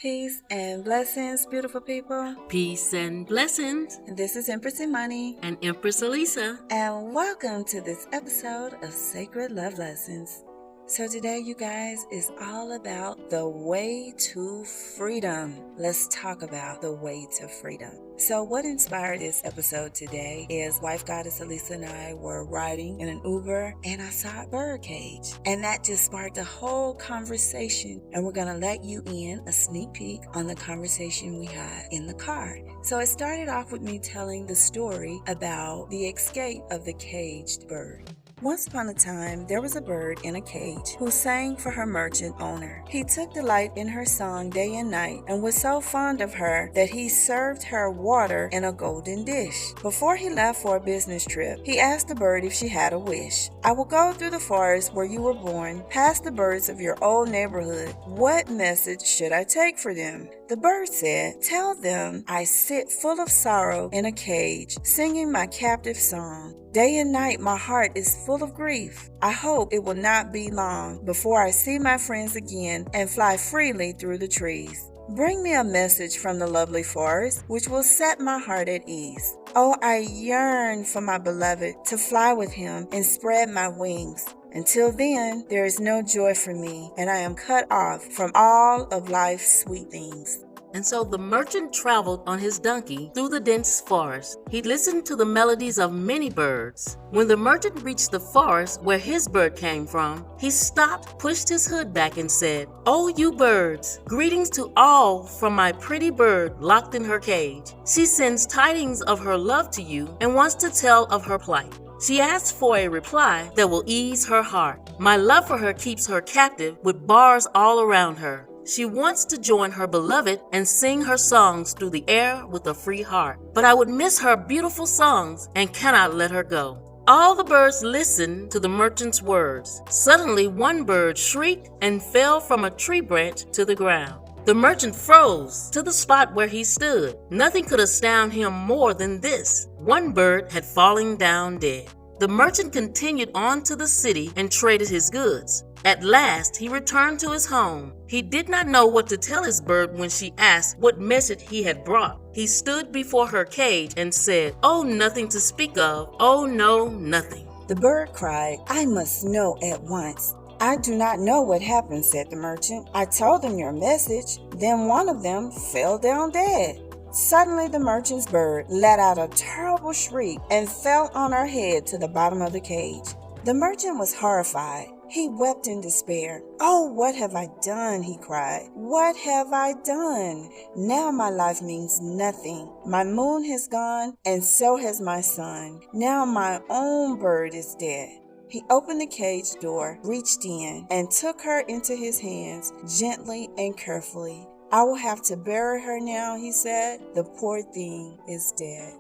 Peace and blessings, beautiful people. Peace and blessings. This is Empress Imani And Empress Alisa. and welcome to this episode of Sacred Love Lessons. So today, you guys, is all about the way to freedom. Let's talk about the way to freedom. So what inspired this episode today is wife goddess Alisa and I were riding in an Uber and I saw a bird cage. And that just sparked a whole conversation. And we're going to let you in a sneak peek on the conversation we had in the car. So it started off with me telling the story about the escape of the caged bird. Once upon a time, there was a bird in a cage who sang for her merchant owner. He took delight in her song day and night and was so fond of her that he served her water in a golden dish. Before he left for a business trip, he asked the bird if she had a wish. "I will go through the forest where you were born, past the birds of your old neighborhood. What message should I take for them?" The bird said, "Tell them I sit full of sorrow in a cage, singing my captive song. Day and night my heart is full of grief. I hope it will not be long before I see my friends again and fly freely through the trees. Bring me a message from the lovely forest, which will set my heart at ease. Oh, I yearn for my beloved to fly with him and spread my wings. Until then, there is no joy for me, and I am cut off from all of life's sweet things." And so the merchant traveled on his donkey through the dense forest. He listened to the melodies of many birds. When the merchant reached the forest where his bird came from, he stopped, pushed his hood back, and said, "Oh, you birds, greetings to all from my pretty bird locked in her cage. She sends tidings of her love to you and wants to tell of her plight. She asks for a reply that will ease her heart. My love for her keeps her captive with bars all around her. She wants to join her beloved and sing her songs through the air with a free heart. But I would miss her beautiful songs and cannot let her go." All the birds listened to the merchant's words. Suddenly, one bird shrieked and fell from a tree branch to the ground. The merchant froze to the spot where he stood. Nothing could astound him more than this. One bird had fallen down dead. The merchant continued on to the city and traded his goods. At last, he returned to his home. He did not know what to tell his bird when she asked what message he had brought. He stood before her cage and said, "Oh, nothing to speak of. Oh, no, nothing." The bird cried, "I must know at once." "I do not know what happened," said the merchant. "I told them your message. Then one of them fell down dead." Suddenly the merchant's bird let out a terrible shriek and fell on her head to the bottom of the cage. The merchant was horrified. He wept in despair. "Oh, what have I done?" he cried. "What have I done? Now my life means nothing. My moon has gone, and so has my sun. Now my own bird is dead." He opened the cage door, reached in, and took her into his hands, gently and carefully. "I will have to bury her now," he said. "The poor thing is dead."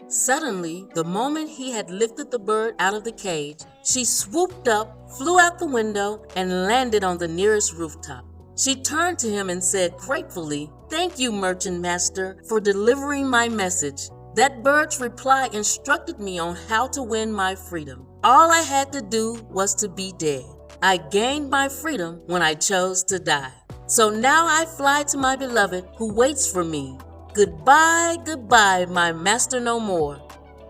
Suddenly, the moment he had lifted the bird out of the cage, she swooped up, flew out the window, and landed on the nearest rooftop. She turned to him and said gratefully, "Thank you, merchant master, for delivering my message. That bird's reply instructed me on how to win my freedom. All I had to do was to be dead. I gained my freedom when I chose to die. So now I fly to my beloved who waits for me. Goodbye, goodbye, my master no more."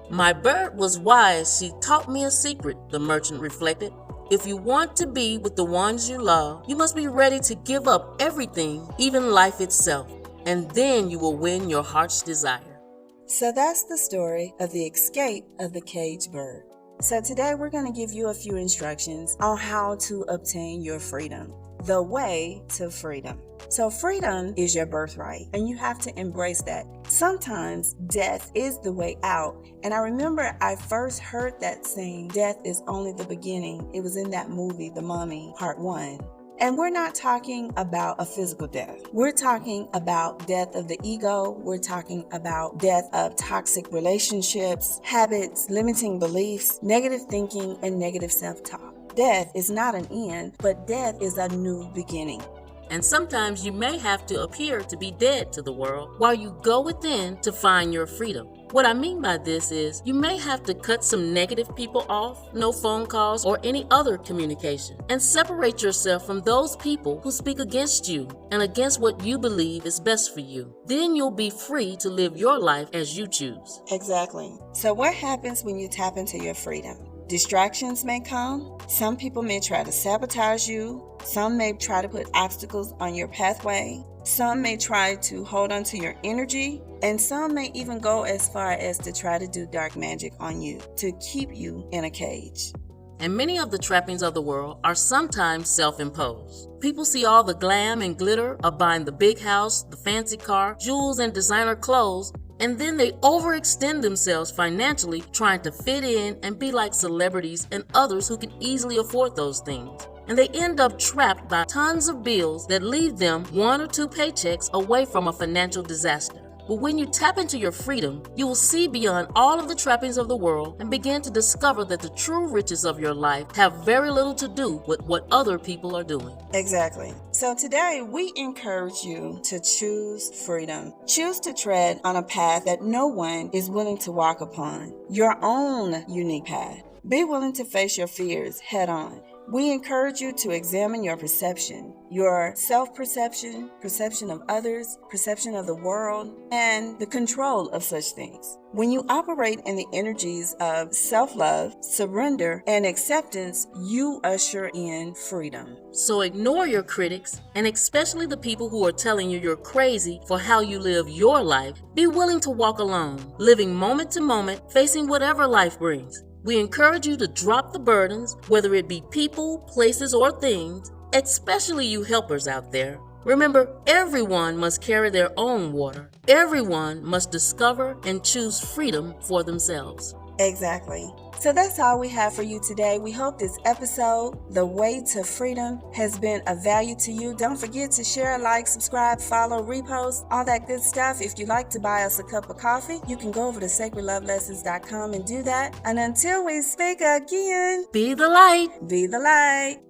My bird was wise. She taught me a secret, the merchant reflected. If you want to be with the ones you love, you must be ready to give up everything, even life itself, and then you will win your heart's desire. So that's the story of the escape of the caged bird. So today we're going to give you a few instructions on how to obtain your freedom. The way to freedom. So freedom is your birthright, and you have to embrace that. Sometimes death is the way out. And I remember I first heard that saying, death is only the beginning. It was in that movie, The Mummy, Part 1. And we're not talking about a physical death. We're talking about death of the ego. We're talking about death of toxic relationships, habits, limiting beliefs, negative thinking, and negative self-talk. Death is not an end, but death is a new beginning. And sometimes you may have to appear to be dead to the world while you go within to find your freedom. What I mean by this is you may have to cut some negative people off, no phone calls or any other communication, and separate yourself from those people who speak against you and against what you believe is best for you. Then you'll be free to live your life as you choose. Exactly. So what happens when you tap into your freedom? Distractions may come. Some people may try to sabotage you. Some may try to put obstacles on your pathway. Some may try to hold on to your energy. And some may even go as far as to try to do dark magic on you to keep you in a cage. And many of the trappings of the world are sometimes self-imposed. People see all the glam and glitter of buying the big house, the fancy car, jewels, and designer clothes, and then they overextend themselves financially trying to fit in and be like celebrities and others who can easily afford those things. And they end up trapped by tons of bills that leave them 1 or 2 paychecks away from a financial disaster. But when you tap into your freedom, you will see beyond all of the trappings of the world and begin to discover that the true riches of your life have very little to do with what other people are doing. Exactly. So today we encourage you to choose freedom. Choose to tread on a path that no one is willing to walk upon. Your own unique path. Be willing to face your fears head on. We encourage you to examine your perception, your self-perception, perception of others, perception of the world, and the control of such things. When you operate in the energies of self-love, surrender, and acceptance, you usher in freedom. So ignore your critics, and especially the people who are telling you you're crazy for how you live your life. Be willing to walk alone, living moment to moment, facing whatever life brings. We encourage you to drop the burdens, whether it be people, places, or things, especially you helpers out there. Remember, everyone must carry their own water. Everyone must discover and choose freedom for themselves. Exactly. So that's all we have for you today. We hope this episode, The Way to Freedom, has been of value to you. Don't forget to share, like, subscribe, follow, repost, all that good stuff. If you'd like to buy us a cup of coffee, you can go over to sacredlovelessons.com and do that. And until we speak again, Be the light. Be the light.